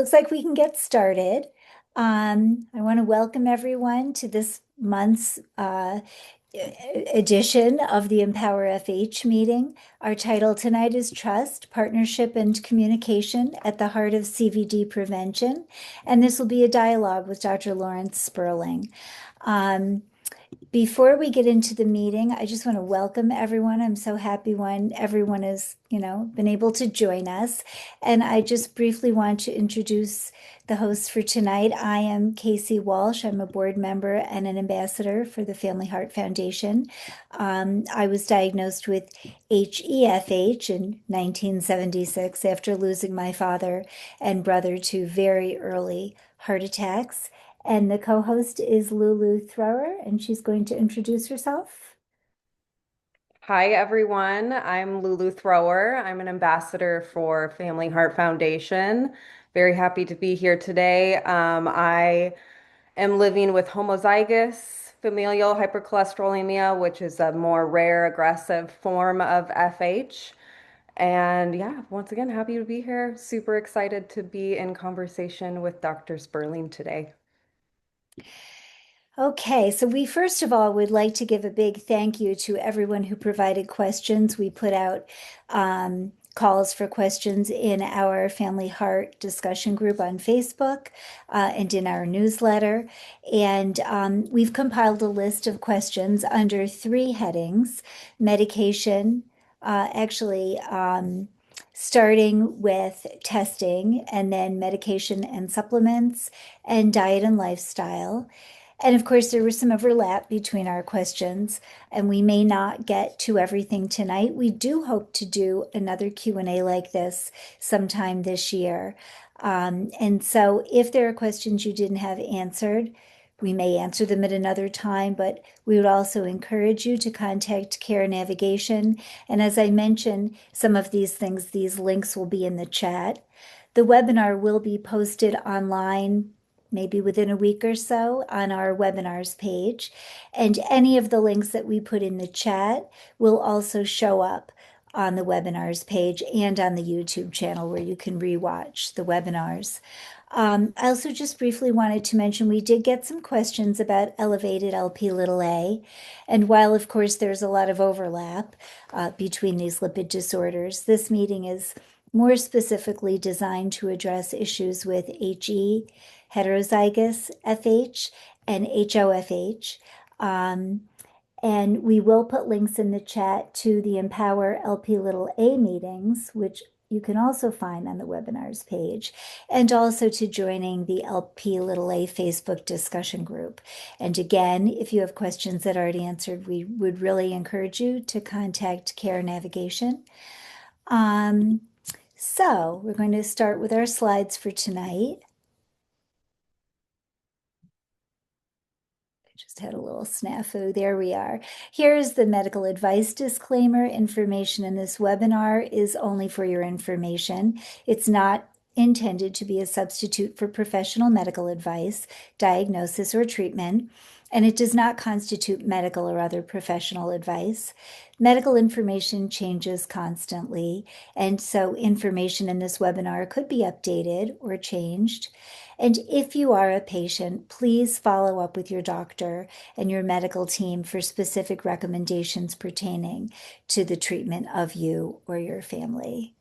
Looks like we can get started. I want to welcome everyone to this month's edition of the Empower FH meeting. Our title tonight is Trust, Partnership, and Communication at the Heart of CVD Prevention. And this will be a dialogue with Dr. Laurence Sperling. Before we get into the meeting, I just want to welcome everyone. I'm so happy when everyone has, been able to join us. And I just briefly want to introduce the hosts for tonight. I am Casey Walsh. I'm a board member and an ambassador for the Family Heart Foundation. I was diagnosed with HEFH in 1976 after losing my father and brother to very early heart attacks. And the co-host is Lulu Thrower, and she's going to introduce herself. Hi, everyone. I'm Lulu Thrower. I'm an ambassador for Family Heart Foundation. Very happy to be here today. I am living with homozygous familial hypercholesterolemia, which is a more rare, aggressive form of FH. And yeah, once again, happy to be here. Super excited to be in conversation with Dr. Sperling today. Okay, so we first of all would like to give a big thank you to everyone who provided questions. We put out calls for questions in our Family Heart discussion group on Facebook and in our newsletter. And we've compiled a list of questions under three headings: medication, actually, starting with testing, and then medication and supplements, and diet and lifestyle. And of course, there was some overlap between our questions, and we may not get to everything tonight. We do hope to do another Q&A like this sometime this year. And so if there are questions you didn't have answered, we may answer them at another time, but we would also encourage you to contact Care Navigation. And as I mentioned, some of these things, these links will be in the chat. The webinar will be posted online maybe within a week or so on our webinars page. And any of the links that we put in the chat will also show up on the webinars page and on the YouTube channel where you can rewatch the webinars. I also just briefly wanted to mention we did get some questions about elevated LP little a. And while, of course, there's a lot of overlap between these lipid disorders, this meeting is more specifically designed to address issues with HE, heterozygous FH, and HoFH. And we will put links in the chat to the Empower LP little a meetings, which you can also find on the webinars page, and also to joining the LP little a Facebook discussion group. And again, if you have questions that aren't answered, we would really encourage you to contact Care Navigation. So we're going to start with our slides for tonight. Just had a little snafu. There we are. Here's the medical advice disclaimer. Information in this webinar is only for your information. It's not intended to be a substitute for professional medical advice, diagnosis, or treatment, and it does not constitute medical or other professional advice. Medical information changes constantly, and so information in this webinar could be updated or changed. And if you are a patient, please follow up with your doctor and your medical team for specific recommendations pertaining to the treatment of you or your family.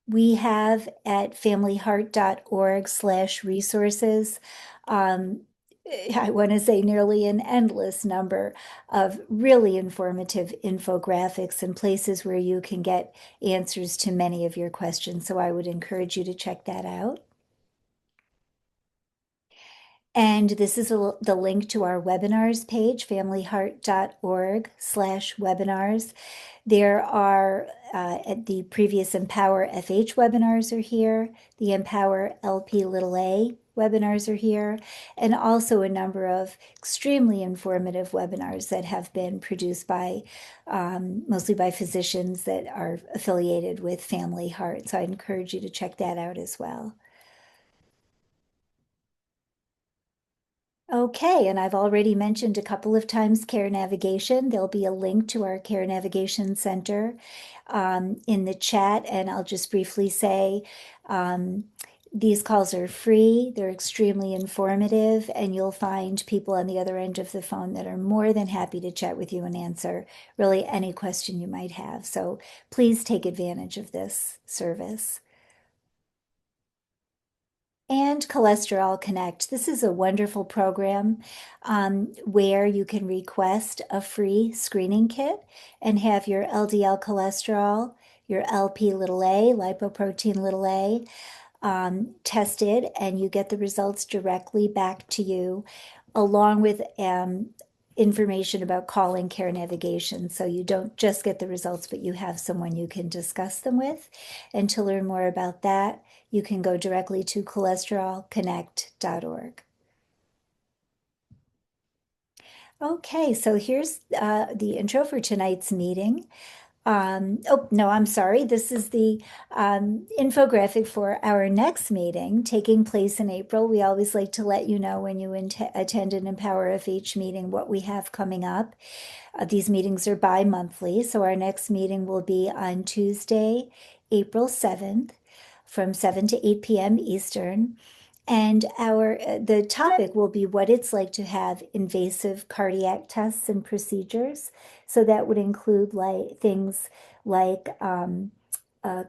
We have at familyheart.org/resources, I want to say nearly an endless number of really informative infographics and places where you can get answers to many of your questions. So I would encourage you to check that out. And this is the link to our webinars page, familyheart.org/webinars. There are at the previous Empower FH webinars are here. The Empower LP little a webinars are here, and also a number of extremely informative webinars that have been produced by mostly by physicians that are affiliated with Family Heart. So I encourage you to check that out as well. Okay, and I've already mentioned a couple of times care navigation. There'll be a link to our care navigation center in the chat, and I'll just briefly say um, these calls are free, they're extremely informative, and you'll find people on the other end of the phone that are more than happy to chat with you and answer really any question you might have. So please take advantage of this service. And Cholesterol Connect. This is a wonderful program where you can request a free screening kit and have your LDL cholesterol, your LP little a, lipoprotein little a, tested, and you get the results directly back to you, along with information about calling care navigation. So you don't just get the results, but you have someone you can discuss them with. And to learn more about that, you can go directly to cholesterolconnect.org. Okay, so here's the intro for tonight's meeting. Oh, no, I'm sorry. This is the infographic for our next meeting taking place in April. We always like to let you know when you attend an Empower FH meeting what we have coming up. These meetings are bi-monthly, so our next meeting will be on Tuesday, April 7th from 7 to 8 p.m. Eastern. And the topic will be what it's like to have invasive cardiac tests and procedures. So that would include things like a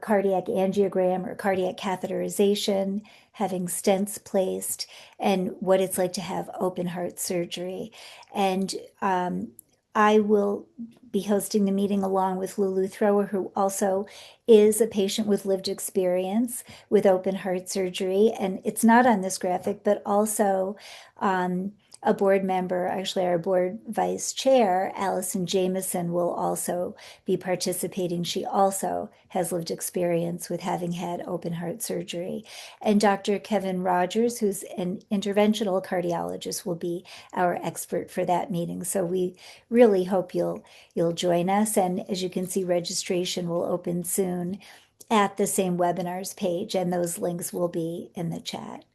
cardiac angiogram or cardiac catheterization, having stents placed, and what it's like to have open heart surgery. And I will be hosting the meeting along with Lulu Thrower, who also is a patient with lived experience with open heart surgery. And it's not on this graphic, but also a board member, actually our board vice chair, Allison Jameson, will also be participating. She also has lived experience with having had open heart surgery. And Dr. Kevin Rogers, who's an interventional cardiologist, will be our expert for that meeting. So we really hope you'll join us. And as you can see, registration will open soon at the same webinars page, and those links will be in the chat.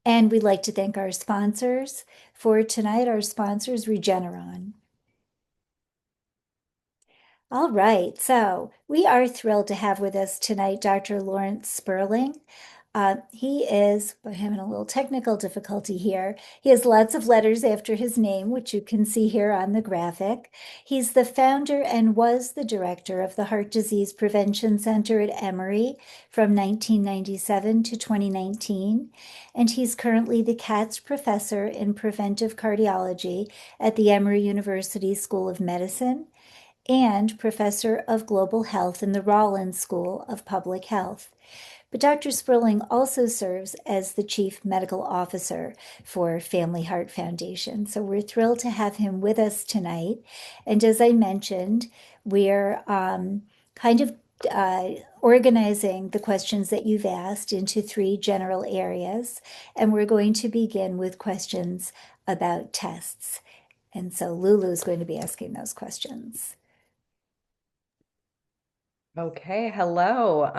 And we'd like to thank our sponsors for tonight. Our sponsors, Regeneron. All right, so we are thrilled to have with us tonight Dr. Laurence Sperling. He is, we're having a little technical difficulty here. He has lots of letters after his name, which you can see here on the graphic. He's the founder and was the director of the Heart Disease Prevention Center at Emory from 1997 to 2019. And he's currently the Katz Professor in Preventive Cardiology at the Emory University School of Medicine and Professor of Global Health in the Rollins School of Public Health. But Dr. Sperling also serves as the Chief Medical Officer for Family Heart Foundation. So we're thrilled to have him with us tonight. And as I mentioned, we're kind of organizing the questions that you've asked into three general areas. And we're going to begin with questions about tests. And so Lulu is going to be asking those questions. Okay, hello.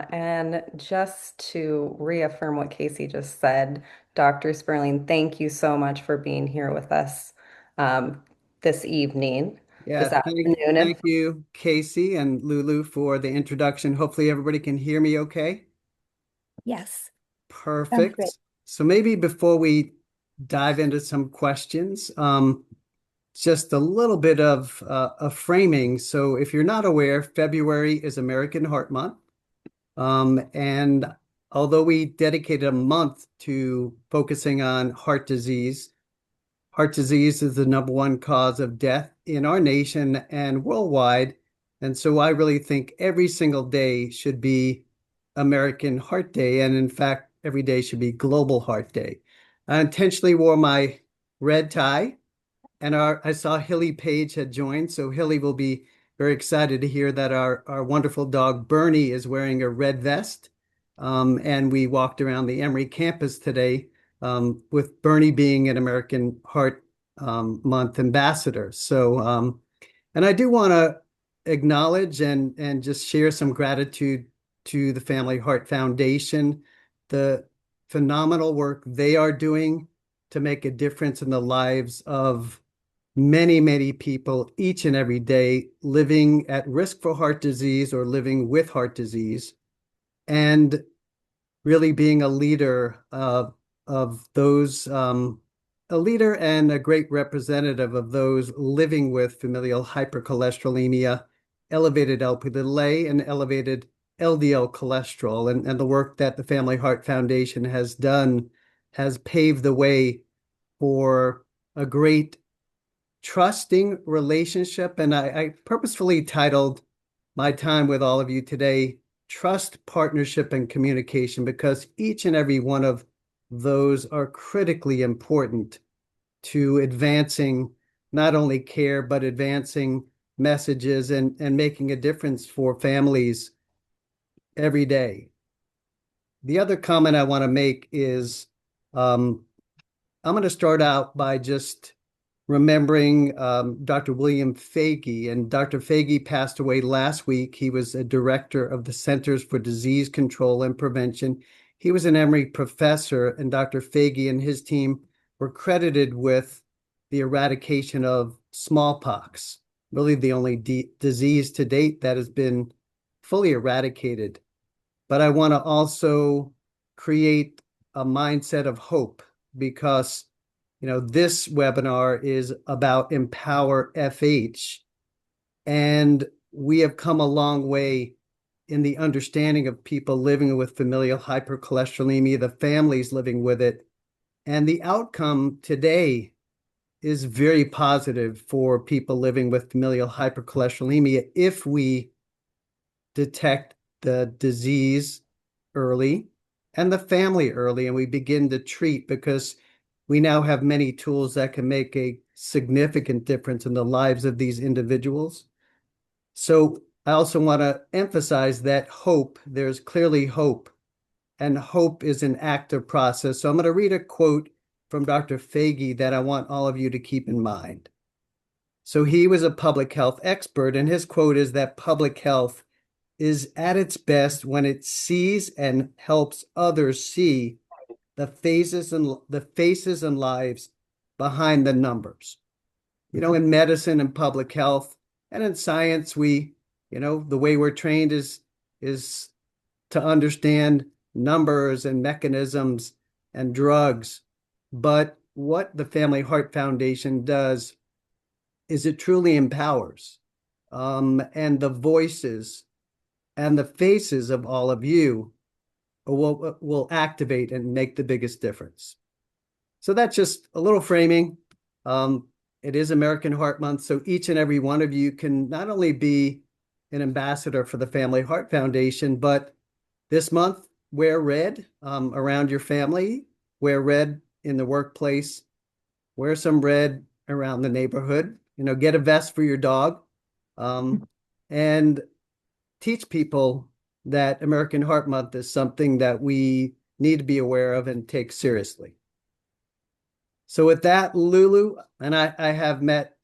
And just to reaffirm what Casey just said, Dr. Sperling, thank you so much for being here with us um, this evening, Yeah, this afternoon. And thank you, Casey and Lulu, for the introduction. Hopefully, everybody can hear me okay. Yes, sounds great. Perfect. So maybe before we dive into some questions, just a little bit of a framing. So if you're not aware, February is American Heart Month. And although we dedicated a month to focusing on heart disease, heart disease is the number one cause of death in our nation and worldwide. And so I really think every single day should be American Heart Day. And in fact, every day should be Global Heart Day. I intentionally wore my red tie, and I saw Hilly Page had joined. So Hilly will be very excited to hear that our wonderful dog Bernie is wearing a red vest. And we walked around the Emory campus today with Bernie being an American Heart Month ambassador. So, and I do want to acknowledge and just share some gratitude to the Family Heart Foundation. The phenomenal work they are doing to make a difference in the lives of many, many people each and every day living at risk for heart disease or living with heart disease, and really being a leader of those, a leader and a great representative of those living with familial hypercholesterolemia, elevated Lp(a), and elevated LDL cholesterol. And the work that the Family Heart Foundation has done has paved the way for a great trusting relationship. And I purposefully titled my time with all of you today, Trust, Partnership, and Communication, because each and every one of those are critically important to advancing not only care, but advancing messages and making a difference for families every day. The other comment I want to make is I'm going to start out by just remembering Dr. William Fagey. And Dr. Fagey passed away last week. He was a director of the Centers for Disease Control and Prevention. He was an Emory professor, and Dr. Fagey and his team were credited with the eradication of smallpox, really the only disease to date that has been fully eradicated. But I want to also create a mindset of hope, because this webinar is about Empower FH, and we have come a long way in the understanding of people living with familial hypercholesterolemia, the families living with it, and the outcome today is very positive for people living with familial hypercholesterolemia if we detect the disease early and the family early, and we begin to treat, because we now have many tools that can make a significant difference in the lives of these individuals. So I also want to emphasize that hope, there's clearly hope, and hope is an active process. So I'm going to read a quote from Dr. Fagey that I want all of you to keep in mind. So he was a public health expert, and his quote is that public health is at its best when it sees and helps others see the faces and lives behind the numbers. In medicine and public health and in science, the way we're trained is to understand numbers and mechanisms and drugs. But what the Family Heart Foundation does is it truly empowers, and the voices and the faces of all of you will activate and make the biggest difference. So that's just a little framing. It is American Heart Month, so each and every one of you can not only be an ambassador for the Family Heart Foundation, but this month, wear red around your family, wear red in the workplace, wear some red around the neighborhood, get a vest for your dog, and teach people that American Heart Month is something that we need to be aware of and take seriously. So with that, Lulu, and I have met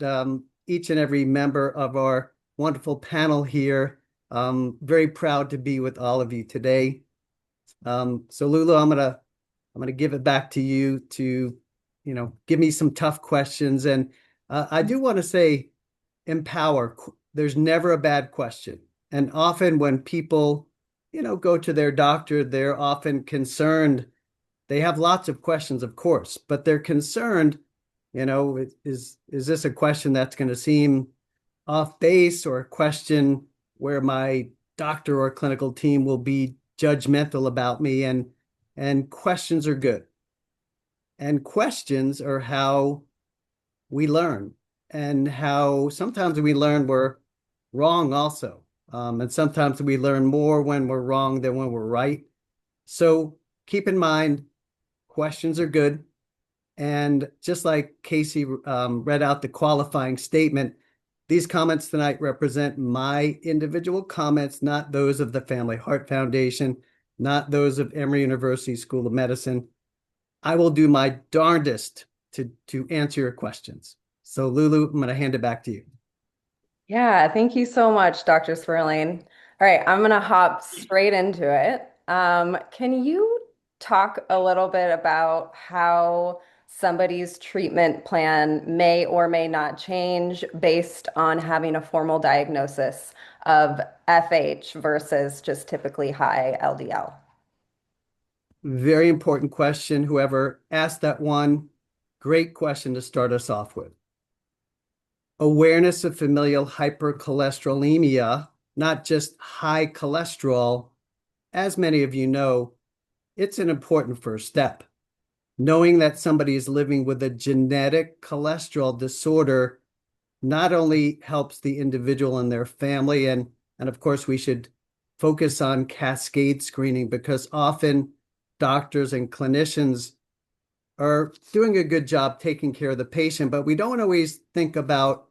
each and every member of our wonderful panel here. Very proud to be with all of you today. So Lulu, I'm gonna give it back to you to, give me some tough questions. And I do want to say, empower. There's never a bad question. And often when people, go to their doctor, they're often concerned. They have lots of questions, of course, but they're concerned, is this a question that's going to seem off base, or a question where my doctor or clinical team will be judgmental about me? And questions are good. And questions are how we learn, and how sometimes we learn we're wrong also. And sometimes we learn more when we're wrong than when we're right. So keep in mind, questions are good. And just like Casey read out the qualifying statement, these comments tonight represent my individual comments, not those of the Family Heart Foundation, not those of Emory University School of Medicine. I will do my darndest to answer your questions. So Lulu, I'm going to hand it back to you. Yeah, thank you so much, Dr. Sperling. All right, I'm gonna hop straight into it. Can you talk a little bit about how somebody's treatment plan may or may not change based on having a formal diagnosis of FH versus just typically high LDL? Very important question. Whoever asked that one, great question to start us off with. Awareness of familial hypercholesterolemia, not just high cholesterol, as many of you know, it's an important first step. Knowing that somebody is living with a genetic cholesterol disorder not only helps the individual and their family, and of course we should focus on cascade screening because often doctors and clinicians are doing a good job taking care of the patient, but we don't always think about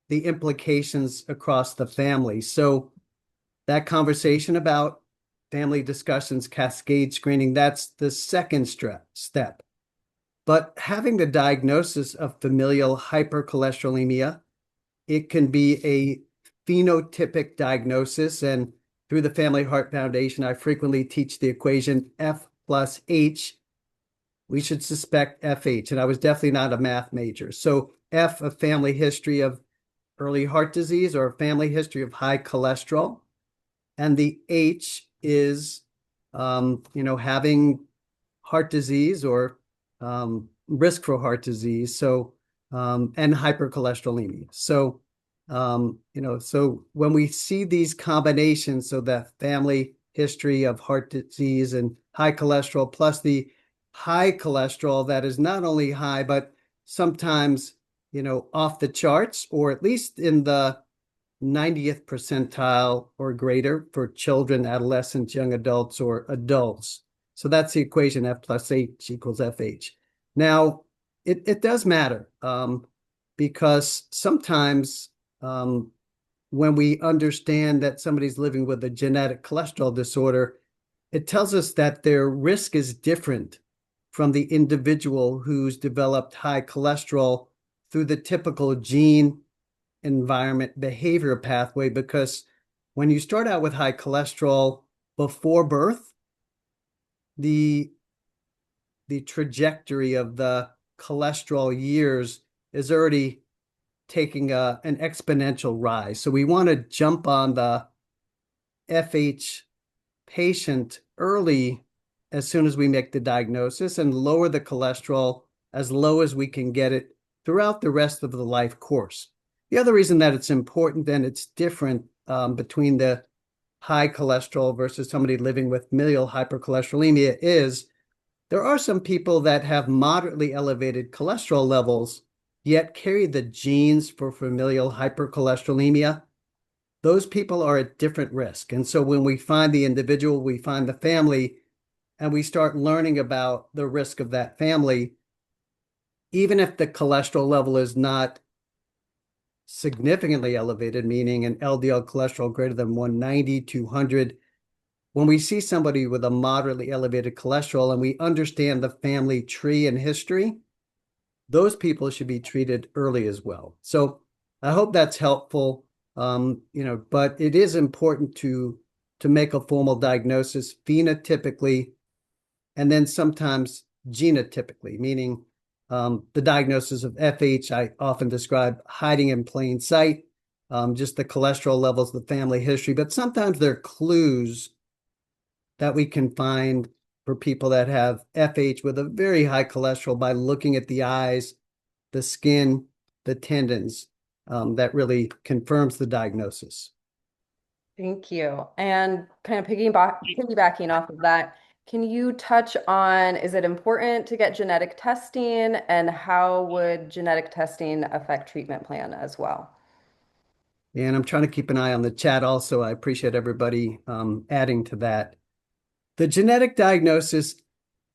the implications across the family. So that conversation about family discussions, cascade screening, that's the second step. But having the diagnosis of familial hypercholesterolemia, it can be a phenotypic diagnosis. And through the Family Heart Foundation, I frequently teach the equation F plus H. We should suspect FH. And I was definitely not a math major. So F, a family history of early heart disease or a family history of high cholesterol. And the H is, having heart disease or risk for heart disease. So, and hypercholesterolemia. So, so when we see these combinations, so that family history of heart disease and high cholesterol, plus the high cholesterol that is not only high, but sometimes, off the charts, or at least in the 90th percentile or greater for children, adolescents, young adults, or adults. So that's the equation, F plus H equals FH. Now, it does matter because sometimes when we understand that somebody's living with a genetic cholesterol disorder, it tells us that their risk is different from the individual who's developed high cholesterol through the typical gene environment behavior pathway, because when you start out with high cholesterol before birth, the trajectory of the cholesterol years is already taking an exponential rise. So we want to jump on the FH patient early as soon as we make the diagnosis and lower the cholesterol as low as we can get it throughout the rest of the life course. The other reason that it's important and it's different between the high cholesterol versus somebody living with familial hypercholesterolemia is there are some people that have moderately elevated cholesterol levels, yet carry the genes for familial hypercholesterolemia. Those people are at different risk. And so when we find the individual, we find the family, and we start learning about the risk of that family, even if the cholesterol level is not significantly elevated, meaning an LDL cholesterol greater than 190, 200, when we see somebody with a moderately elevated cholesterol and we understand the family tree and history, those people should be treated early as well. So I hope that's helpful. But it is important to make a formal diagnosis phenotypically and then sometimes genotypically, meaning the diagnosis of FH, I often describe hiding in plain sight, just the cholesterol levels, the family history, but sometimes there are clues that we can find for people that have FH with a very high cholesterol by looking at the eyes, the skin, the tendons, that really confirms the diagnosis. Thank you. And kind of piggybacking off of that, can you touch on, is it important to get genetic testing, and how would genetic testing affect treatment plan as well? And I'm trying to keep an eye on the chat also. I appreciate everybody adding to that. The genetic diagnosis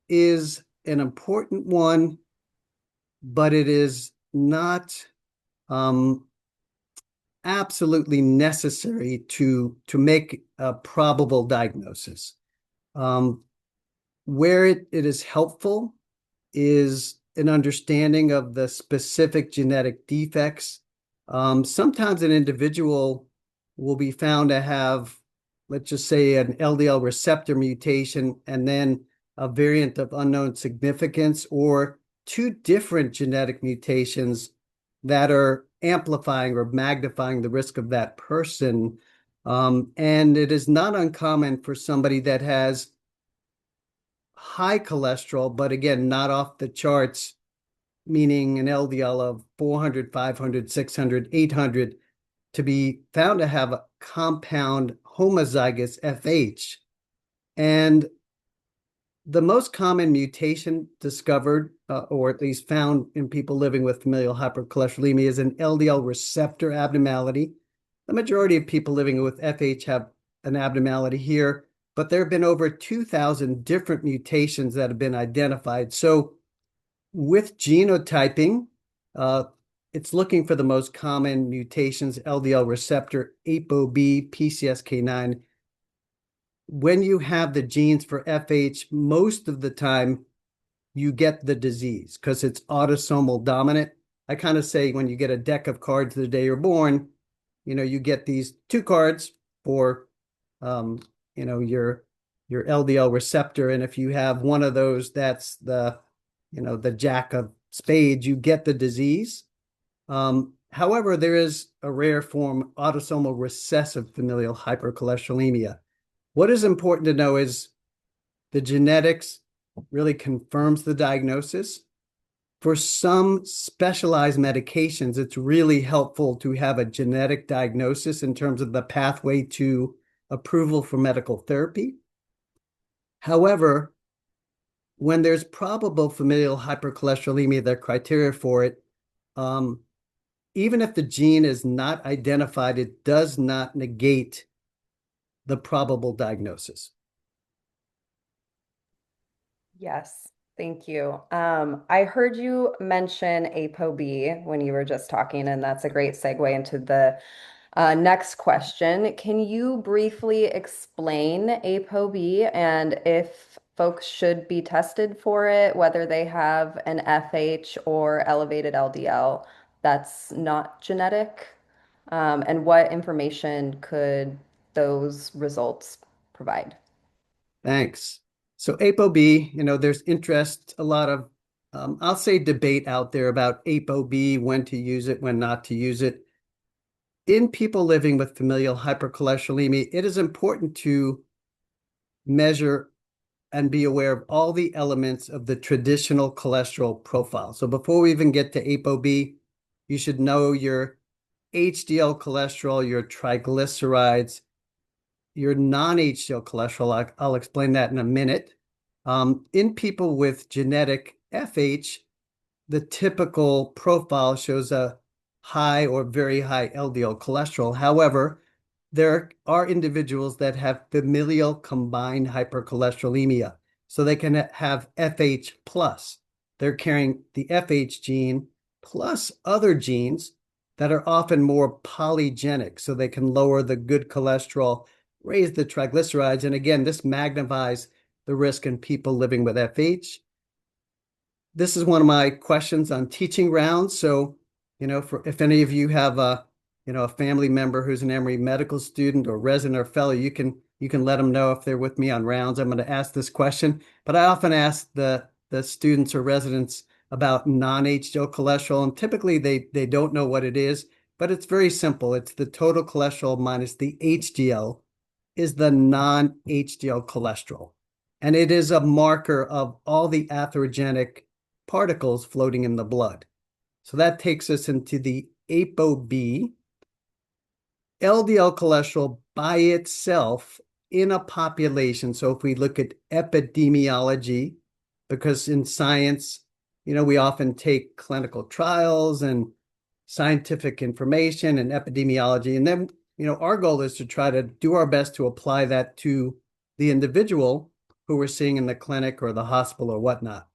is an important one, but it is not absolutely necessary to make a probable diagnosis. Where it is helpful is an understanding of the specific genetic defects. Sometimes an individual will be found to have, let's just say, an LDL receptor mutation, and then a variant of unknown significance, or two different genetic mutations that are amplifying or magnifying the risk of that person. And it is not uncommon for somebody that has high cholesterol, but again, not off the charts, meaning an LDL of 400, 500, 600, 800, to be found to have a compound homozygous FH. And the most common mutation discovered, or at least found in people living with familial hypercholesterolemia, is an LDL receptor abnormality. The majority of people living with FH have an abnormality here, but there have been over 2,000 different mutations that have been identified. So with genotyping, it's looking for the most common mutations: LDL receptor, ApoB, PCSK9. When you have the genes for FH, most of the time you get the disease because it's autosomal dominant. I kind of say when you get a deck of cards the day you're born, you get these two cards for, your LDL receptor. And if you have one of those, that's the jack of spades, you get the disease. However, there is a rare form, autosomal recessive familial hypercholesterolemia. What is important to know is the genetics really confirms the diagnosis. For some specialized medications, it's really helpful to have a genetic diagnosis in terms of the pathway to approval for medical therapy. However, when there's probable familial hypercholesterolemia, the criteria for it, even if the gene is not identified, it does not negate the probable diagnosis. Yes, thank you. I heard you mention ApoB when you were just talking, and that's a great segue into the next question. Can you briefly explain ApoB and if folks should be tested for it, whether they have an FH or elevated LDL that's not genetic? And what information could those results provide? Thanks. So ApoB, there's interest, a lot of, I'll say debate out there about ApoB, when to use it, when not to use it. In people living with familial hypercholesterolemia, it is important to measure and be aware of all the elements of the traditional cholesterol profile. So before we even get to ApoB, you should know your HDL cholesterol, your triglycerides, your non-HDL cholesterol. I'll explain that in a minute. In people with genetic FH, the typical profile shows a high or very high LDL cholesterol. However, there are individuals that have familial combined hypercholesterolemia, so they can have FH plus. They're carrying the FH gene plus other genes that are often more polygenic, so they can lower the good cholesterol, raise the triglycerides. And again, this magnifies the risk in people living with FH. This is one of my questions on teaching rounds. So, if any of you have a family member who's an Emory medical student or resident or fellow, you can let them know if they're with me on rounds. I'm going to ask this question, but I often ask the students or residents about non-HDL cholesterol, and typically they don't know what it is, but it's very simple. It's the total cholesterol minus the HDL is the non-HDL cholesterol. And it is a marker of all the atherogenic particles floating in the blood. So that takes us into the ApoB. LDL cholesterol by itself in a population. So if we look at epidemiology, because in science, we often take clinical trials and scientific information and epidemiology, and then, our goal is to try to do our best to apply that to the individual who we're seeing in the clinic or the hospital or whatnot.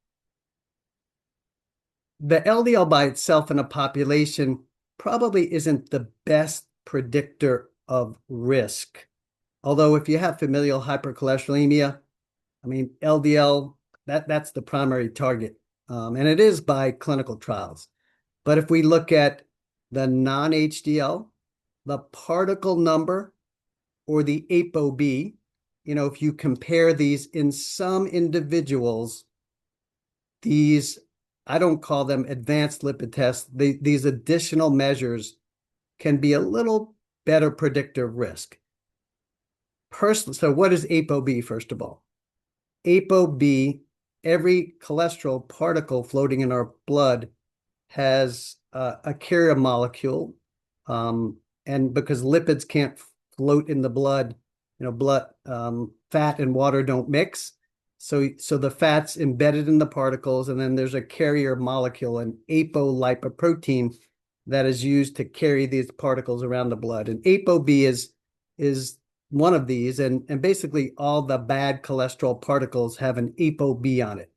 The LDL by itself in a population probably isn't the best predictor of risk. Although if you have familial hypercholesterolemia, LDL, that's the primary target. And it is by clinical trials. But if we look at the non-HDL, the particle number, or the ApoB, if you compare these in some individuals, these, I don't call them advanced lipid tests, these additional measures can be a little better predictor of risk. So what is ApoB, first of all? ApoB, every cholesterol particle floating in our blood has a carrier molecule. And because lipids can't float in the blood, fat and water don't mix. So the fat's embedded in the particles, and then there's a carrier molecule, an apolipoprotein, that is used to carry these particles around the blood. And ApoB is one of these, and basically all the bad cholesterol particles have an ApoB on it.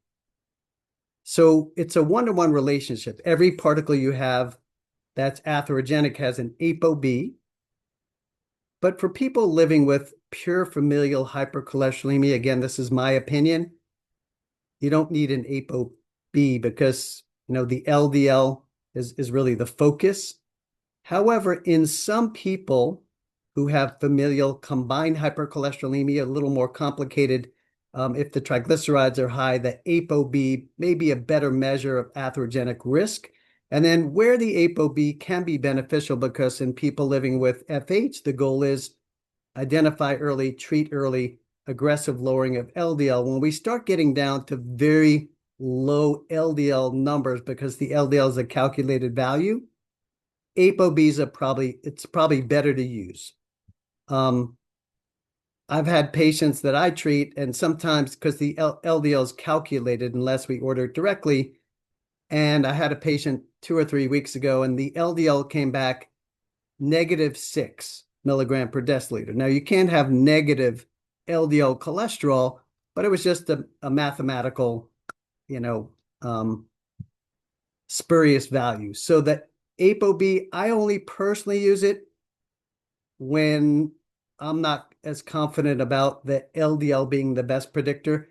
So it's a one-to-one relationship. Every particle you have that's atherogenic has an ApoB. But for people living with pure familial hypercholesterolemia, again, this is my opinion, you don't need an ApoB because, the LDL is really the focus. However, in some people who have familial combined hypercholesterolemia, a little more complicated, if the triglycerides are high, the ApoB may be a better measure of atherogenic risk. And then where the ApoB can be beneficial, because in people living with FH, the goal is identify early, treat early, aggressive lowering of LDL. When we start getting down to very low LDL numbers, because the LDL is a calculated value, ApoBs it's probably better to use. I've had patients that I treat, and sometimes because the LDL is calculated unless we order it directly, and I had a patient 2 or 3 weeks ago, and the LDL came back -6 milligram per deciliter. Now, you can't have negative LDL cholesterol, but it was just a mathematical, spurious value. So that ApoB, I only personally use it when I'm not as confident about the LDL being the best predictor.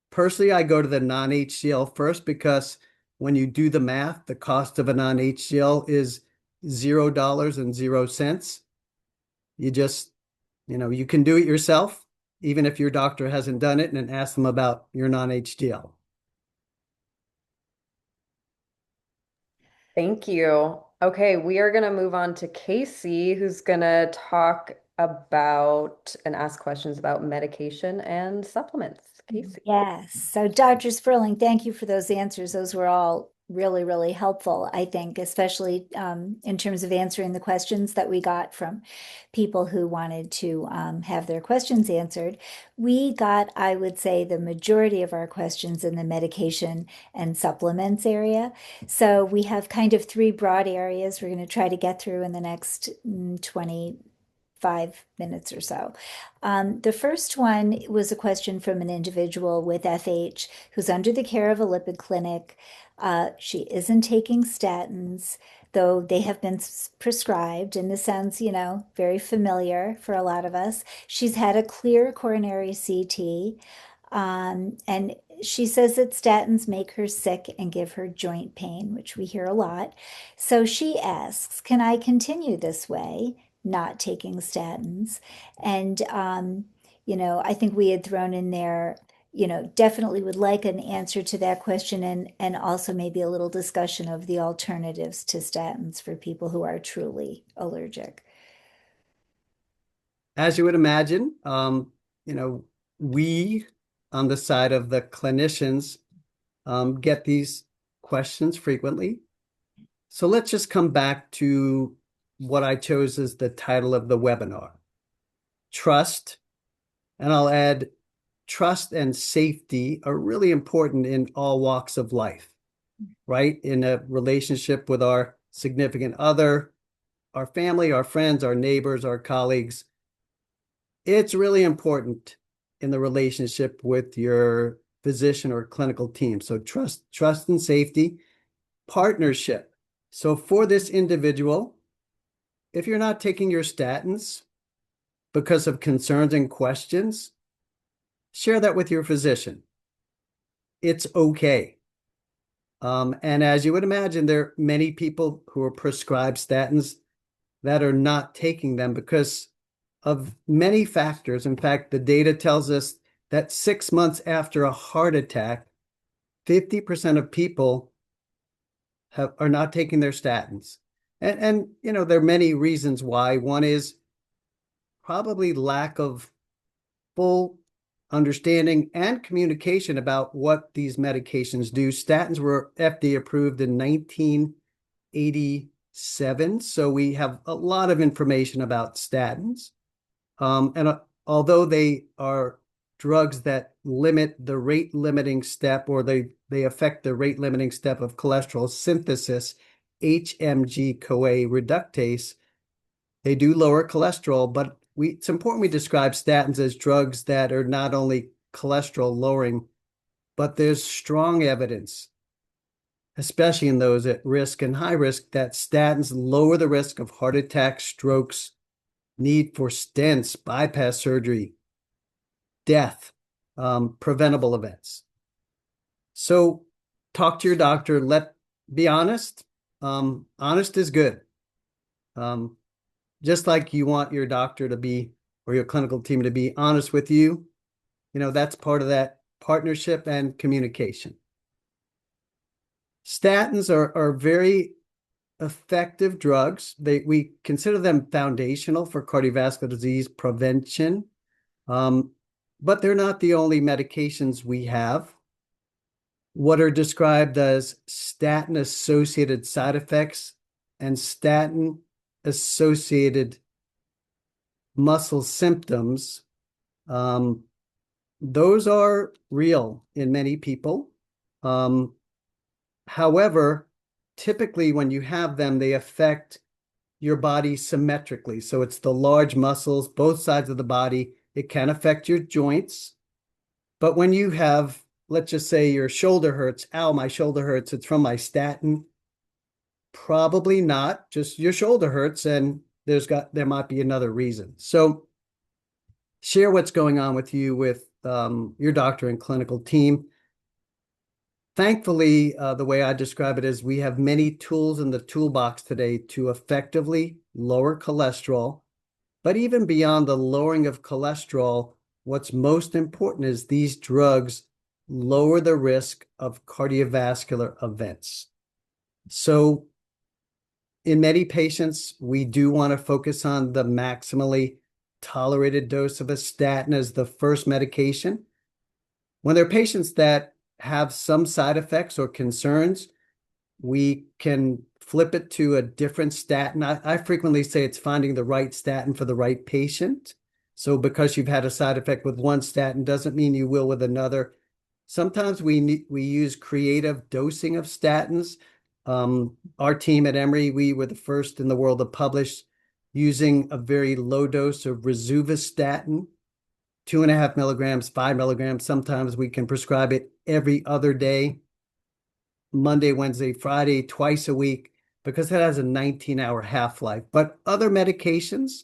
Personally, I go to the non-HDL first, because when you do the math, the cost of a non-HDL is $0.00. You just, you can do it yourself, even if your doctor hasn't done it, and then ask them about your non-HDL. Thank you. Okay, we are going to move on to Casey, who's going to talk about and ask questions about medication and supplements. Casey. Yes. So, Dr. Sperling, thank you for those answers. Those were all really, really helpful, I think, especially in terms of answering the questions that we got from people who wanted to have their questions answered. We got, I would say, the majority of our questions in the medication and supplements area. So we have kind of 3 broad areas we're going to try to get through in the next 25 minutes or so. The first one was a question from an individual with FH who's under the care of a lipid clinic. She isn't taking statins, though they have been prescribed, and this sounds, very familiar for a lot of us. She's had a clear coronary CT, and she says that statins make her sick and give her joint pain, which we hear a lot. So she asks, can I continue this way, not taking statins? And, I think we had thrown in there, definitely would like an answer to that question, and also maybe a little discussion of the alternatives to statins for people who are truly allergic. As you would imagine, we on the side of the clinicians get these questions frequently. So let's just come back to what I chose as the title of the webinar. Trust, and I'll add trust and safety are really important in all walks of life, right? In a relationship with our significant other, our family, our friends, our neighbors, our colleagues. It's really important in the relationship with your physician or clinical team. So trust and safety. Partnership. So for this individual, if you're not taking your statins because of concerns and questions, share that with your physician. It's okay. And as you would imagine, there are many people who are prescribed statins that are not taking them because of many factors. In fact, the data tells us that 6 months after a heart attack, 50% of people are not taking their statins. And there are many reasons why. One is probably lack of full understanding and communication about what these medications do. Statins were FDA approved in 1987, so we have a lot of information about statins. And although they are drugs that limit the rate limiting step, or they affect the rate limiting step of cholesterol synthesis, HMG-CoA reductase, they do lower cholesterol, but it's important we describe statins as drugs that are not only cholesterol lowering, but there's strong evidence, especially in those at risk and high risk, that statins lower the risk of heart attacks, strokes, need for stents, bypass surgery, death, preventable events. So talk to your doctor. Be honest. Honest is good. Just like you want your doctor to be, or your clinical team to be honest with you, that's part of that partnership and communication. Statins are very effective drugs. We consider them foundational for cardiovascular disease prevention, but they're not the only medications we have. What are described as statin-associated side effects and statin-associated muscle symptoms, those are real in many people. However, typically when you have them, they affect your body symmetrically. So it's the large muscles, both sides of the body. It can affect your joints. But when you have, let's just say your shoulder hurts, ow, my shoulder hurts, it's from my statin. Probably not, just your shoulder hurts, and there might be another reason. So share what's going on with you with your doctor and clinical team. Thankfully, the way I describe it is we have many tools in the toolbox today to effectively lower cholesterol. But even beyond the lowering of cholesterol, what's most important is these drugs lower the risk of cardiovascular events. So in many patients, we do want to focus on the maximally tolerated dose of a statin as the first medication. When there are patients that have some side effects or concerns, we can flip it to a different statin. I frequently say it's finding the right statin for the right patient. So because you've had a side effect with one statin doesn't mean you will with another. Sometimes we use creative dosing of statins. Our team at Emory, we were the first in the world to publish using a very low dose of rosuvastatin, 2.5 milligrams, 5 milligrams. Sometimes we can prescribe it every other day, Monday, Wednesday, Friday, twice a week, because it has a 19-hour half-life. But other medications,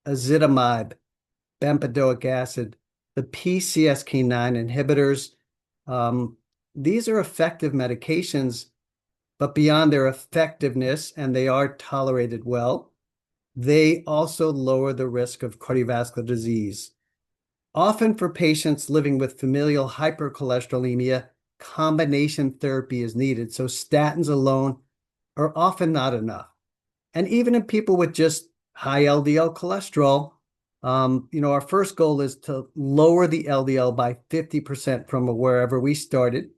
ezetimibe, bempedoic acid, the PCSK9 inhibitors, these are effective medications, but beyond their effectiveness, and they are tolerated well, they also lower the risk of cardiovascular disease. Often for patients living with familial hypercholesterolemia, combination therapy is needed. So statins alone are often not enough. And even in people with just high LDL cholesterol, our first goal is to lower the LDL by 50% from wherever we started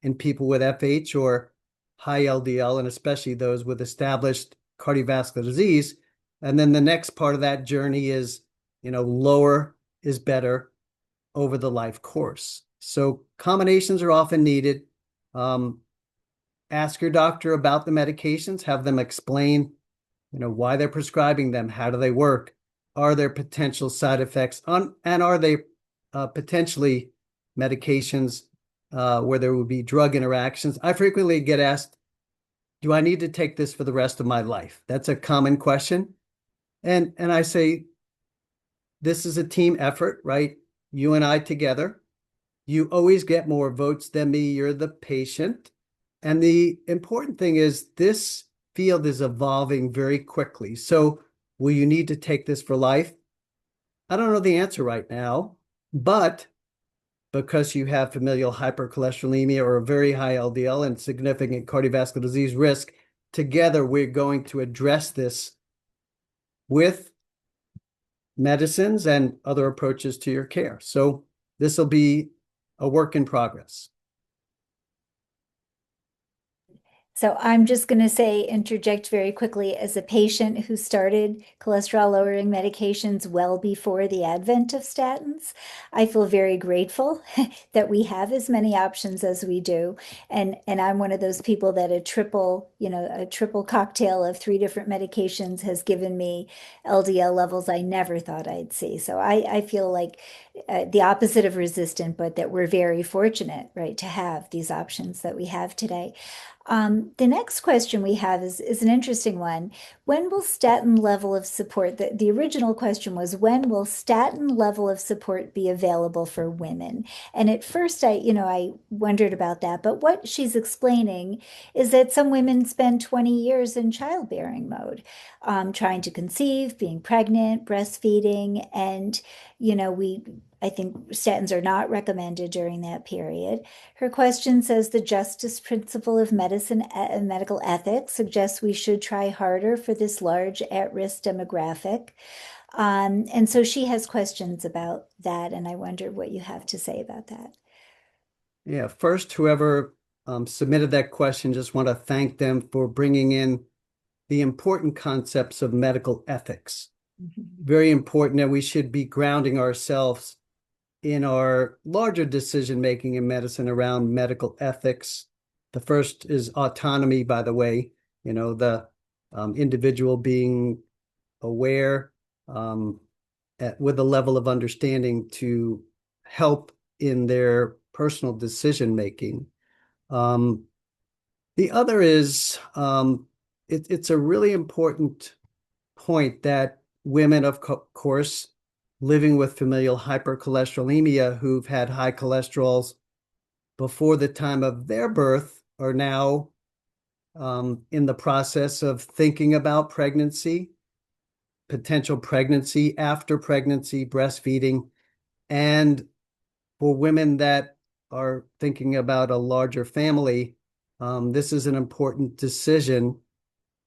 in people with FH or high LDL, and especially those with established cardiovascular disease. And then the next part of that journey is, lower is better over the life course. So combinations are often needed. Ask your doctor about the medications, have them explain, why they're prescribing them, how do they work, are there potential side effects, and are they potentially medications where there would be drug interactions. I frequently get asked, do I need to take this for the rest of my life? That's a common question. And I say, this is a team effort, right? You and I together. You always get more votes than me. You're the patient. And the important thing is this field is evolving very quickly. So will you need to take this for life? I don't know the answer right now, but because you have familial hypercholesterolemia or a very high LDL and significant cardiovascular disease risk, together we're going to address this with medicines and other approaches to your care. So this will be a work in progress. So I'm just going to say, interject very quickly, as a patient who started cholesterol lowering medications well before the advent of statins, I feel very grateful that we have as many options as we do. And I'm one of those people that a triple cocktail of 3 different medications has given me LDL levels I never thought I'd see. So I feel like the opposite of resistant, but that we're very fortunate, right, to have these options that we have today. The next question we have is an interesting one. When will statin level of support, the original question was, when will statin level of support be available for women? And at first I wondered about that, but what she's explaining is that some women spend 20 years in childbearing mode, trying to conceive, being pregnant, breastfeeding, and I think statins are not recommended during that period. Her question says the justice principle of medicine and medical ethics suggests we should try harder for this large at-risk demographic. And so she has questions about that, and I wonder what you have to say about that. Yeah, first, whoever submitted that question, just want to thank them for bringing in the important concepts of medical ethics. Very important that we should be grounding ourselves in our larger decision making in medicine around medical ethics. The first is autonomy, by the way, the individual being aware with a level of understanding to help in their personal decision making. The other is it's a really important point that women, of course, living with familial hypercholesterolemia who've had high cholesterols before the time of their birth are now in the process of thinking about pregnancy, potential pregnancy, after pregnancy, breastfeeding, and for women that are thinking about a larger family, this is an important decision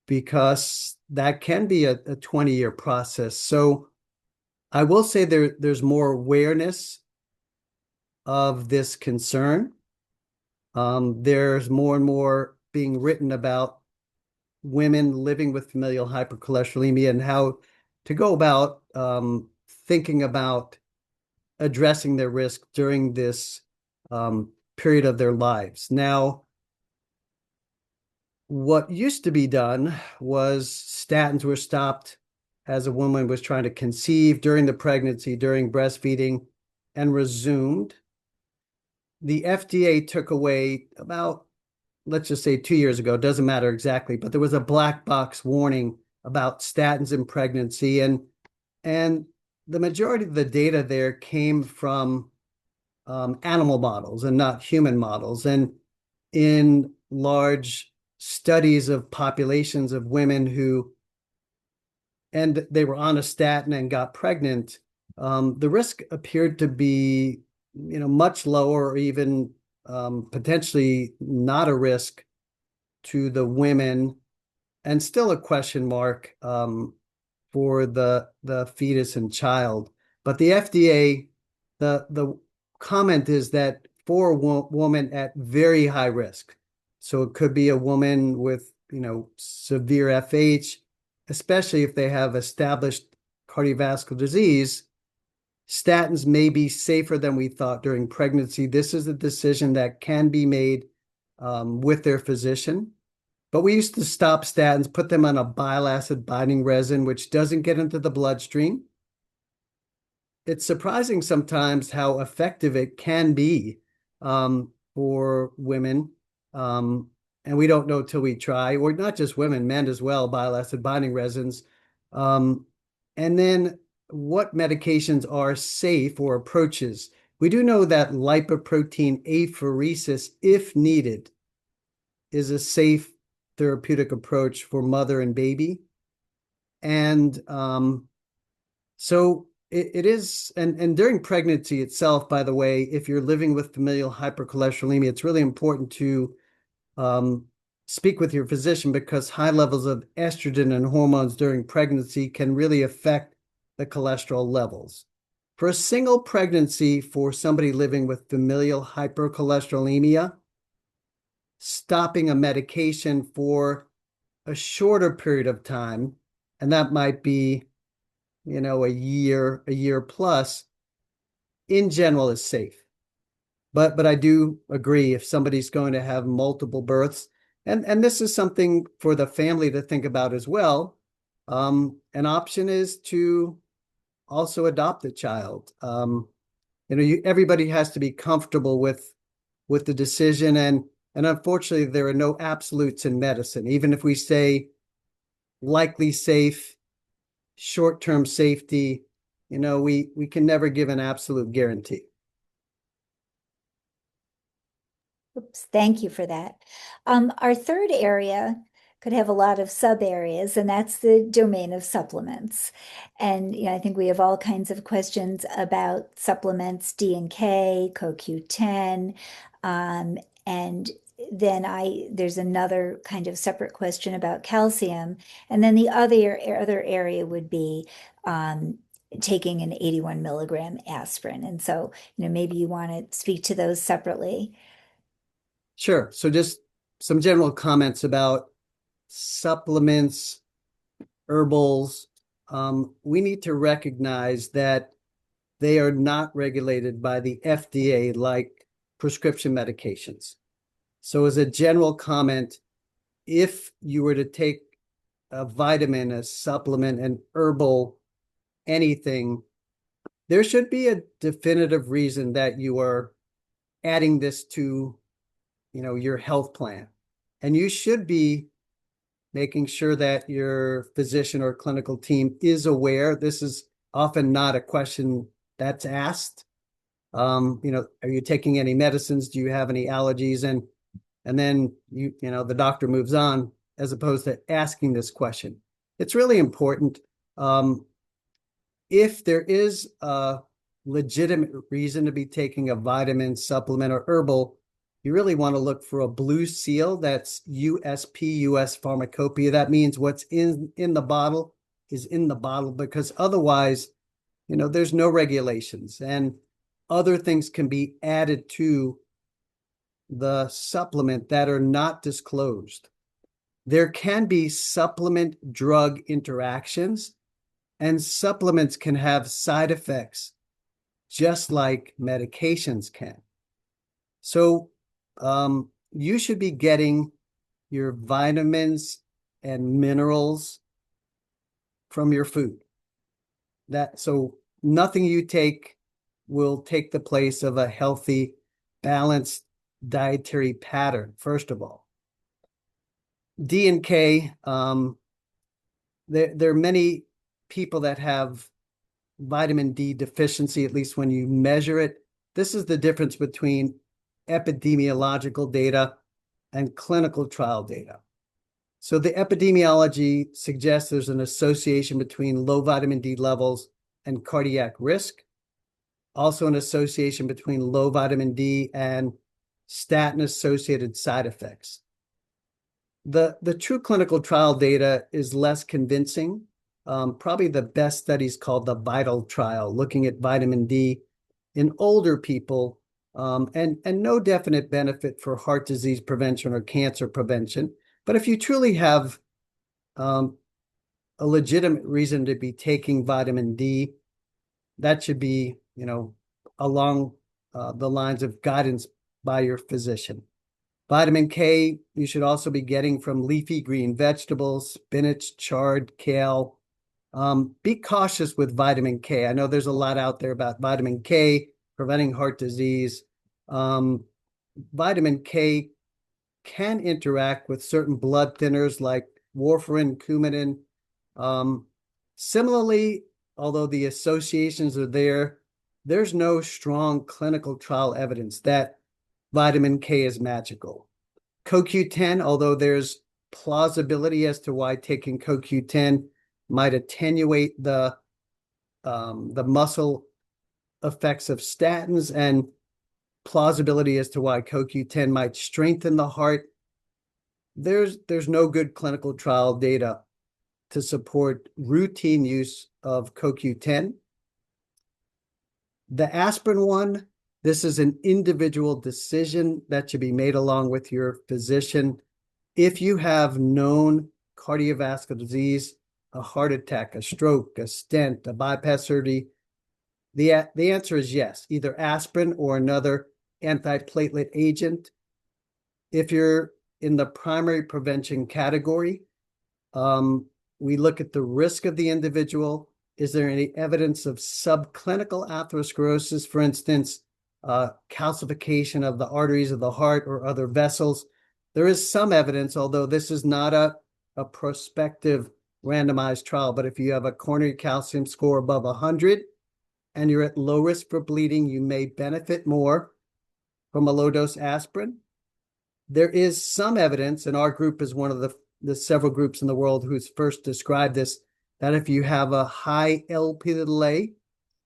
because that can be a 20-year process. So I will say there's more awareness of this concern. There's more and more being written about women living with familial hypercholesterolemia and how to go about thinking about addressing their risk during this period of their lives. Now, what used to be done was statins were stopped as a woman was trying to conceive during the pregnancy, during breastfeeding, and resumed. The FDA took away about, let's just say 2 years ago, doesn't matter exactly, but there was a black box warning about statins in pregnancy. And the majority of the data there came from animal models and not human models. And in large studies of populations of women and they were on a statin and got pregnant, the risk appeared to be, much lower or even potentially not a risk to the women, and still a question mark for the fetus and child. But the FDA, the comment is that for a woman at very high risk, so it could be a woman with severe FH, especially if they have established cardiovascular disease, statins may be safer than we thought during pregnancy. This is a decision that can be made with their physician. But we used to stop statins, put them on a bile acid binding resin, which doesn't get into the bloodstream. It's surprising sometimes how effective it can be for women. And we don't know till we try, or not just women, men as well, bile acid binding resins. And then what medications are safe or approaches. We do know that lipoprotein apheresis, if needed, is a safe therapeutic approach for mother and baby. And so It is, and during pregnancy itself, by the way, if you're living with familial hypercholesterolemia, it's really important to um, speak with your physician because high levels of estrogen and hormones during pregnancy can really affect the cholesterol levels. For a single pregnancy for somebody living with familial hypercholesterolemia, stopping a medication for a shorter period of time, and that might be, a year plus, in general is safe. But I do agree if somebody's going to have multiple births, and this is something for the family to think about as well. An option is to also adopt a child. Everybody has to be comfortable with the decision, and unfortunately, there are no absolutes in medicine. Even if we say likely safe, short-term safety, we can never give an absolute guarantee. Oops, thank you for that. Our third area could have a lot of sub areas, and that's the domain of supplements. And I think we have all kinds of questions about supplements, D and K, CoQ10, and then there's another kind of separate question about calcium, and then the other area would be taking an 81 milligram aspirin. And so, maybe you want to speak to those separately. Sure. So just some general comments about supplements, herbals. We need to recognize that they are not regulated by the FDA like prescription medications. So as a general comment, if you were to take a vitamin, a supplement, an herbal, anything, there should be a definitive reason that you are adding this to, your health plan. And you should be making sure that your physician or clinical team is aware. This is often not a question that's asked. Are you taking any medicines? Do you have any allergies? And then the doctor moves on as opposed to asking this question. It's really important. If there is a legitimate reason to be taking a vitamin, supplement, or herbal, you really want to look for a blue seal. That's USP, US Pharmacopoeia. That means what's in the bottle is in the bottle, because otherwise, there's no regulations and other things can be added to the supplement that are not disclosed. There can be supplement drug interactions, and supplements can have side effects just like medications can. So you should be getting your vitamins and minerals from your food. So nothing you take will take the place of a healthy, balanced dietary pattern, first of all. D and K, there are many people that have vitamin D deficiency, at least when you measure it. This is the difference between epidemiological data and clinical trial data. So the epidemiology suggests there's an association between low vitamin D levels and cardiac risk, also an association between low vitamin D and statin-associated side effects. The true clinical trial data is less convincing. Probably the best study is called the VITAL trial, looking at vitamin D in older people, and no definite benefit for heart disease prevention or cancer prevention. But if you truly have a legitimate reason to be taking vitamin D, that should be, along the lines of guidance by your physician. Vitamin K, you should also be getting from leafy green vegetables, spinach, chard, kale. Be cautious with vitamin K. I know there's a lot out there about vitamin K preventing heart disease. Vitamin K can interact with certain blood thinners like warfarin, Coumadin. Similarly, although the associations are there, there's no strong clinical trial evidence that vitamin K is magical. CoQ10, although there's plausibility as to why taking CoQ10 might attenuate the the muscle effects of statins and plausibility as to why CoQ10 might strengthen the heart. There's no good clinical trial data to support routine use of CoQ10. The aspirin one, this is an individual decision that should be made along with your physician. If you have known cardiovascular disease, a heart attack, a stroke, a stent, a bypass surgery, the answer is yes, either aspirin or another antiplatelet agent. If you're in the primary prevention category, we look at the risk of the individual. Is there any evidence of subclinical atherosclerosis, for instance, calcification of the arteries of the heart or other vessels? There is some evidence, although this is not a prospective randomized trial, but if you have a coronary calcium score above 100 and you're at low risk for bleeding, you may benefit more from a low-dose aspirin. There is some evidence, and our group is one of the several groups in the world who's first described this, that if you have a high Lp(a),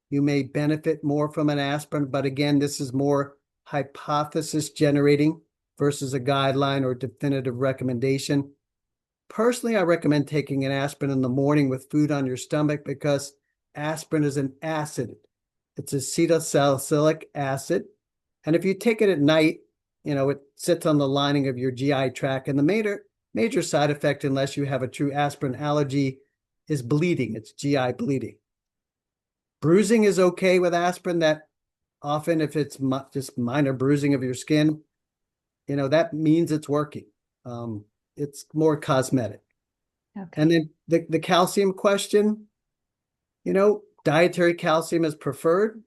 you may benefit more from an aspirin. But again, this is more hypothesis generating versus a guideline or definitive recommendation. Personally, I recommend taking an aspirin in the morning with food on your stomach because aspirin is an acid. It's acetylsalicylic acid. And if you take it at night, it sits on the lining of your GI tract. And the major side effect, unless you have a true aspirin allergy, is bleeding. It's GI bleeding. Bruising is okay with aspirin. That often, if it's just minor bruising of your skin, that means it's working. It's more cosmetic. Okay. And then the calcium question, dietary calcium is preferred.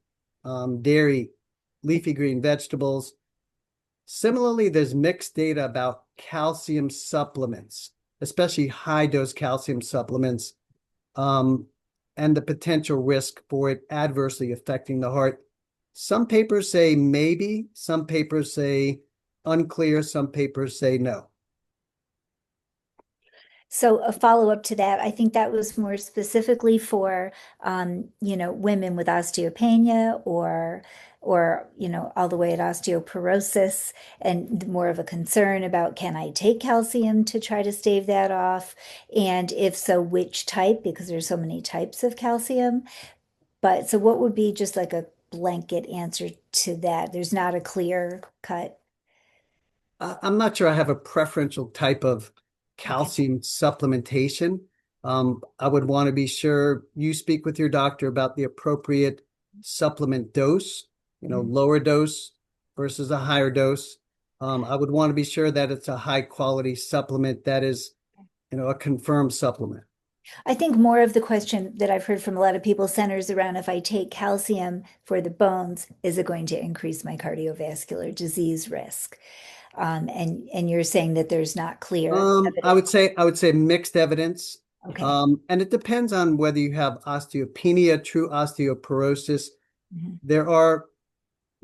Dairy, leafy green vegetables. Similarly, there's mixed data about calcium supplements, especially high-dose calcium supplements, and the potential risk for it adversely affecting the heart. Some papers say maybe, some papers say unclear, some papers say no. So a follow-up to that, I think that was more specifically for, women with osteopenia or, all the way at osteoporosis, and more of a concern about, can I take calcium to try to stave that off? And if so, which type? Because there's so many types of calcium. But so what would be just like a blanket answer to that? There's not a clear cut. I'm not sure I have a preferential type of calcium supplementation. I would want to be sure you speak with your doctor about the appropriate supplement dose, lower dose versus a higher dose. I would want to be sure that it's a high quality supplement that is, a confirmed supplement. I think more of the question that I've heard from a lot of people centers around, if I take calcium for the bones, is it going to increase my cardiovascular disease risk? And you're saying that there's not clear evidence. I would say mixed evidence. Okay. And it depends on whether you have osteopenia, true osteoporosis. There are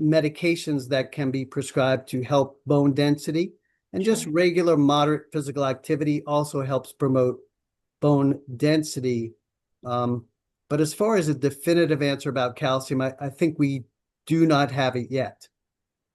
medications that can be prescribed to help bone density, and just regular moderate physical activity also helps promote bone density. But as far as a definitive answer about calcium, I think we do not have it yet.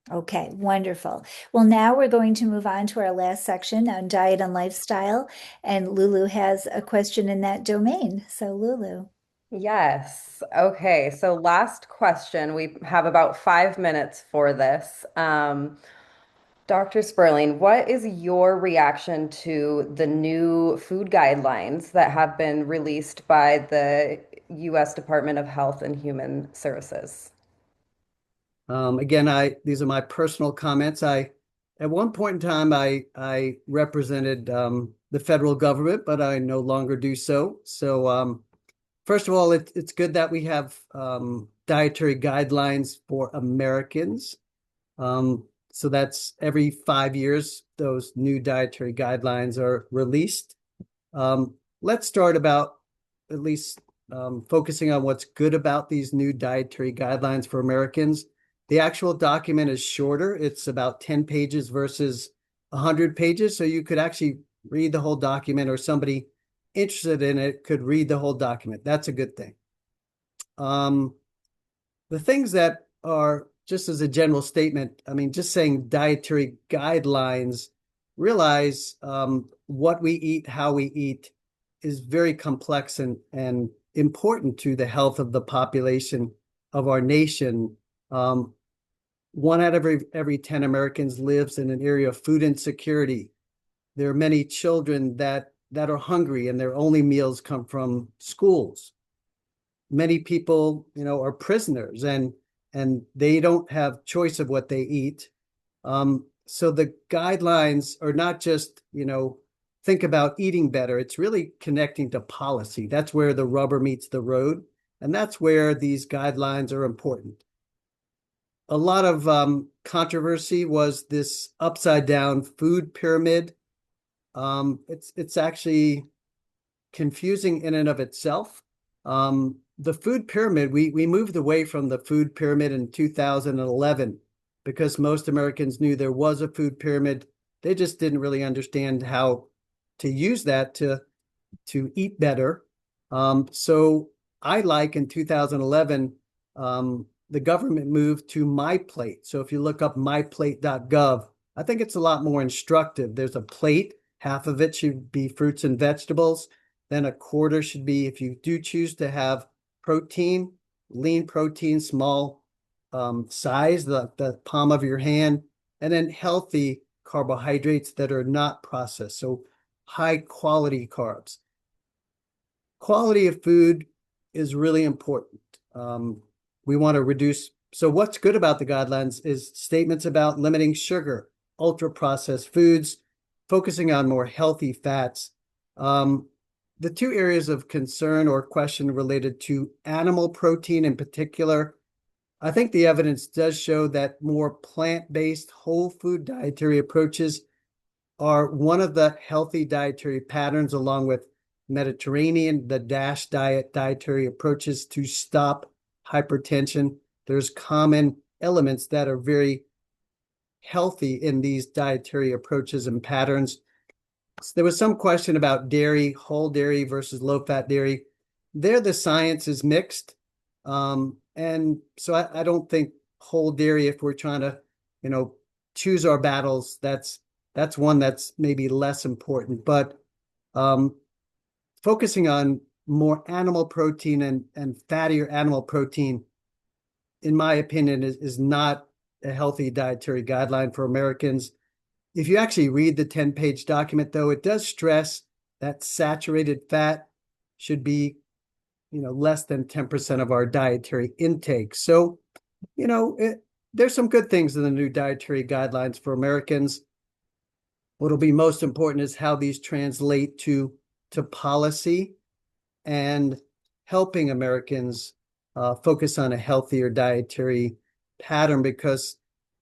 Okay, wonderful. Well, now we're going to move on to our last section on diet and lifestyle. And Lulu has a question in that domain. So Lulu. Yes. Okay. So last question. We have about 5 minutes for this. Dr. Sperling, what is your reaction to the new food guidelines that have been released by the U.S. Department of Health and Human Services? Again, these are my personal comments. At one point in time, I represented the federal government, but I no longer do so. So, first of all, it's good that we have dietary guidelines for Americans. So that's every 5 years, those new dietary guidelines are released. Let's start about at least focusing on what's good about these new dietary guidelines for Americans. The actual document is shorter. It's about 10 pages versus 100 pages. So you could actually read the whole document, or somebody interested in it could read the whole document. That's a good thing. The things that are, just as a general statement, I mean, just saying dietary guidelines, realize what we eat, how we eat is very complex and important to the health of the population of our nation. One out of every 10 Americans lives in an area of food insecurity. There are many children that are hungry and their only meals come from schools. Many people, are prisoners and they don't have choice of what they eat. So the guidelines are not just, think about eating better. It's really connecting to policy. That's where the rubber meets the road. And that's where these guidelines are important. A lot of controversy was this upside down food pyramid. It's actually confusing in and of itself. The food pyramid, we moved away from the food pyramid in 2011 because most Americans knew there was a food pyramid. They just didn't really understand how to use that to eat better. So in 2011, the government moved to My Plate. So if you look up myplate.gov, I think it's a lot more instructive. There's a plate, half of it should be fruits and vegetables. Then a quarter should be, if you do choose to have protein, lean protein, small size, the palm of your hand, and then healthy carbohydrates that are not processed. So high quality carbs. Quality of food is really important. We want to reduce. So what's good about the guidelines is statements about limiting sugar, ultra processed foods, focusing on more healthy fats. The two areas of concern or question related to animal protein in particular, I think the evidence does show that more plant-based whole food dietary approaches are one of the healthy dietary patterns, along with Mediterranean, the DASH diet dietary approaches to stop hypertension. There's common elements that are very healthy in these dietary approaches and patterns. There was some question about dairy, whole dairy versus low-fat dairy. There, the science is mixed. And so I don't think whole dairy, if we're trying to, choose our battles, that's one that's maybe less important. But focusing on more animal protein and fattier animal protein, in my opinion, is not a healthy dietary guideline for Americans. If you actually read the 10-page document, though, it does stress that saturated fat should be, less than 10% of our dietary intake. So, there's some good things in the new dietary guidelines for Americans. What'll be most important is how these translate to policy and helping Americans focus on a healthier dietary pattern. Because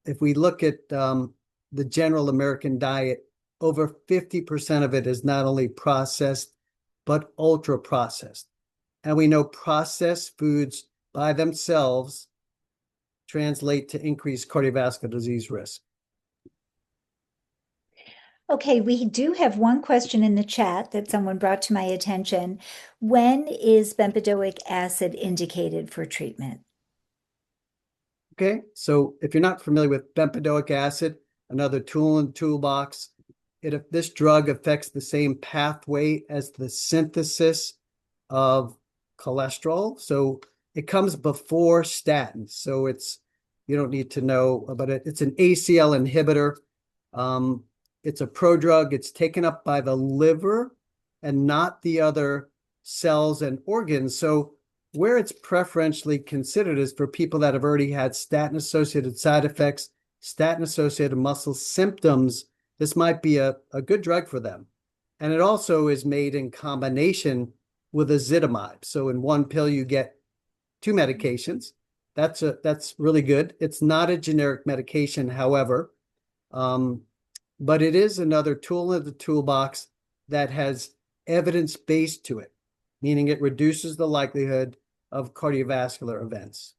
if we look at the general American diet, over 50% of it is not only processed, but ultra processed. And we know processed foods by themselves translate to increased cardiovascular disease risk. Okay, we do have one question in the chat that someone brought to my attention. When is bempedoic acid indicated for treatment? Okay, so if you're not familiar with bempedoic acid, another tool in the toolbox, this drug affects the same pathway as the synthesis of cholesterol. So it comes before statins. So you don't need to know about it. It's an ACL inhibitor. It's a prodrug. It's taken up by the liver and not the other cells and organs. So where it's preferentially considered is for people that have already had statin-associated side effects, statin-associated muscle symptoms. This might be a good drug for them. And it also is made in combination with ezetimibe. So in one pill, you get two medications. That's really good. It's not a generic medication, however, but it is another tool in the toolbox that has evidence base to it, meaning it reduces the likelihood of cardiovascular events.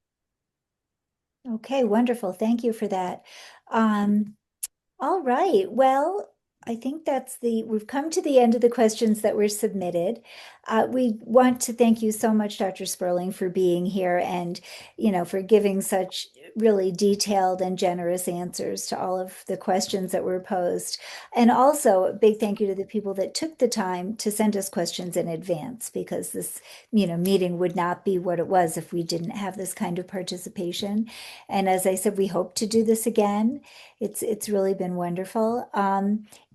Okay, wonderful. Thank you for that. All right. Well, I think we've come to the end of the questions that were submitted. We want to thank you so much, Dr. Sperling, for being here and, for giving such really detailed and generous answers to all of the questions that were posed. And also a big thank you to the people that took the time to send us questions in advance, because this, meeting would not be what it was if we didn't have this kind of participation. And as I said, we hope to do this again. It's really been wonderful.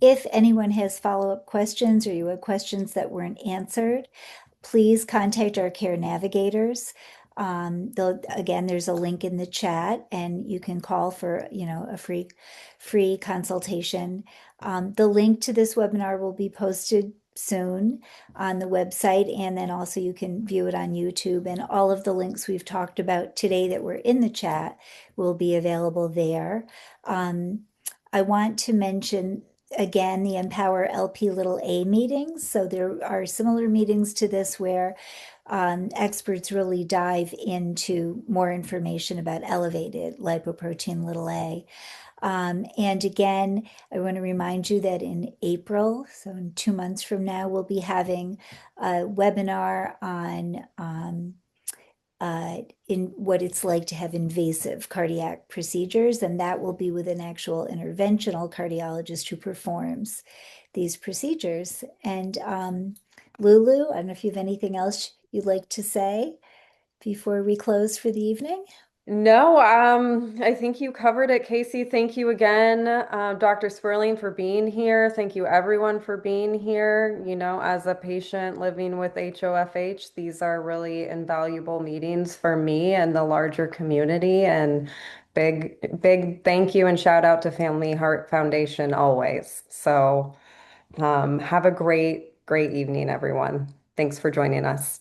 If anyone has follow-up questions or you have questions that weren't answered, please contact our care navigators. Again, there's a link in the chat and you can call for, a free consultation. The link to this webinar will be posted soon on the website, and then also you can view it on YouTube, and all of the links we've talked about today that were in the chat will be available there. I want to mention again the Empower LP little a meetings. So there are similar meetings to this where experts really dive into more information about elevated lipoprotein little a. And again, I want to remind you that in April, so in 2 months from now, we'll be having a webinar on in what it's like to have invasive cardiac procedures, and that will be with an actual interventional cardiologist who performs these procedures. And Lulu, I don't know if you have anything else you'd like to say before we close for the evening. No, I think you covered it, Casey. Thank you again, Dr. Sperling, for being here. Thank you, everyone, for being here. As a patient living with HoFH, these are really invaluable meetings for me and the larger community. And big thank you and shout out to Family Heart Foundation always. So, have a great evening, everyone. Thanks for joining us.